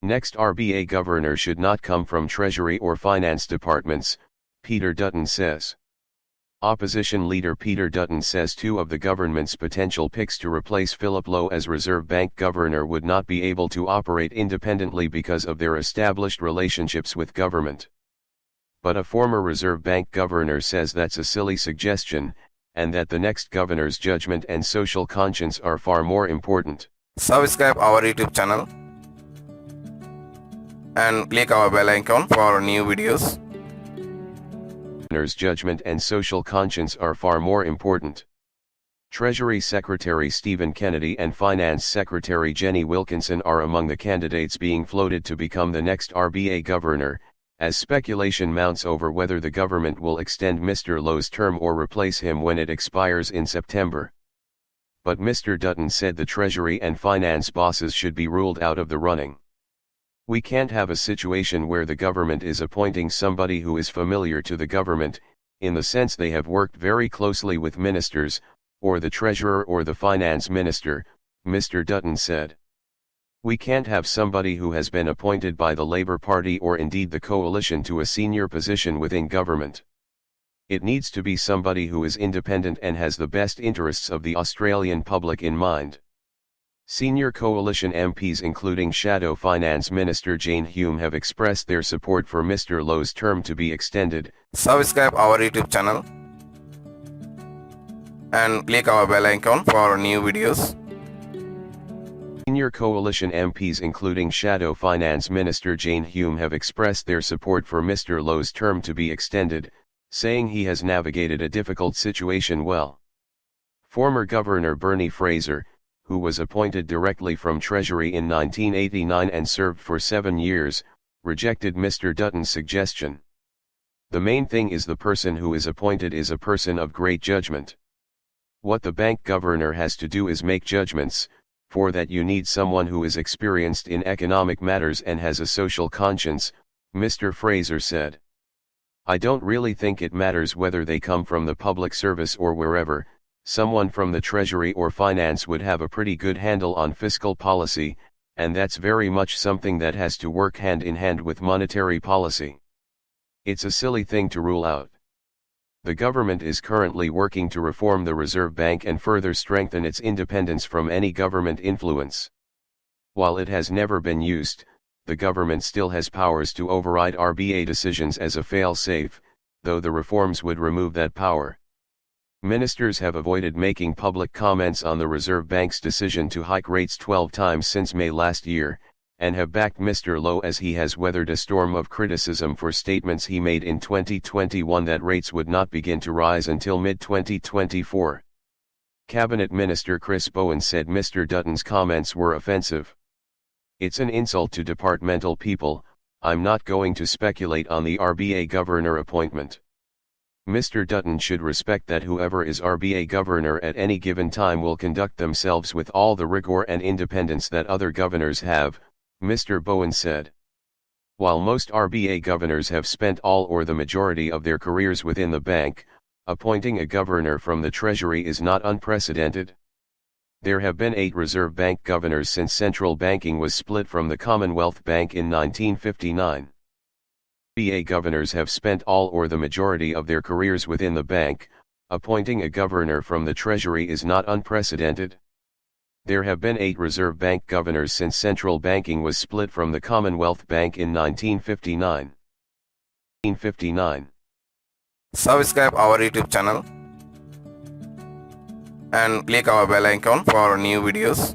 Next RBA governor should not come from Treasury or Finance departments, Peter Dutton says. Opposition leader Peter Dutton says two of the government's potential picks to replace Philip Lowe as Reserve Bank governor would not be able to operate independently because of their established relationships with government. But a former Reserve Bank governor says that's a silly suggestion, and that the next governor's judgment and social conscience are far more important. Subscribe our YouTube channel and click our bell icon for new videos. Governor's judgment and social conscience are far more important. Treasury Secretary Stephen Kennedy and Finance Secretary Jenny Wilkinson are among the candidates being floated to become the next RBA governor, as speculation mounts over whether the government will extend Mr. Lowe's term or replace him when it expires in September. But Mr. Dutton said the Treasury and Finance bosses should be ruled out of the running. We can't have a situation where the government is appointing somebody who is familiar to the government, in the sense they have worked very closely with ministers, or the treasurer or the finance minister, Mr. Dutton said. We can't have somebody who has been appointed by the Labour Party or indeed the coalition to a senior position within government. It needs to be somebody who is independent and has the best interests of the Australian public in mind. Senior coalition MPs including Shadow Finance Minister Jane Hume have expressed their support for Mr. Lowe's term to be extended. Subscribe our YouTube channel and click our bell icon for new videos. Senior coalition MPs including Shadow Finance Minister Jane Hume have expressed their support for Mr. Lowe's term to be extended, saying he has navigated a difficult situation well. Former Governor Bernie Fraser, who was appointed directly from Treasury in 1989 and served for 7 years, rejected Mr. Dutton's suggestion. The main thing is the person who is appointed is a person of great judgment. What the bank governor has to do is make judgments. For that you need someone who is experienced in economic matters and has a social conscience, Mr. Fraser said. I don't really think it matters whether they come from the public service or wherever. Someone from the Treasury or Finance would have a pretty good handle on fiscal policy, and that's very much something that has to work hand in hand with monetary policy. It's a silly thing to rule out. The government is currently working to reform the Reserve Bank and further strengthen its independence from any government influence. While it has never been used, the government still has powers to override RBA decisions as a fail-safe, though the reforms would remove that power. Ministers have avoided making public comments on the Reserve Bank's decision to hike rates 12 times since May last year, and have backed Mr. Lowe as he has weathered a storm of criticism for statements he made in 2021 that rates would not begin to rise until mid-2024. Cabinet Minister Chris Bowen said Mr. Dutton's comments were offensive. It's an insult to departmental people. I'm not going to speculate on the RBA governor appointment. Mr. Dutton should respect that whoever is RBA governor at any given time will conduct themselves with all the rigor and independence that other governors have, Mr. Bowen said. While most RBA governors have spent all or the majority of their careers within the bank, appointing a governor from the Treasury is not unprecedented. There have been 8 Reserve Bank governors since central banking was split from the Commonwealth Bank in 1959. RBA governors have spent all or the majority of their careers within the bank. Appointing a governor from the Treasury is not unprecedented. There have been 8 Reserve Bank governors since central banking was split from the Commonwealth Bank in 1959. Subscribe our YouTube channel and click our bell icon for new videos.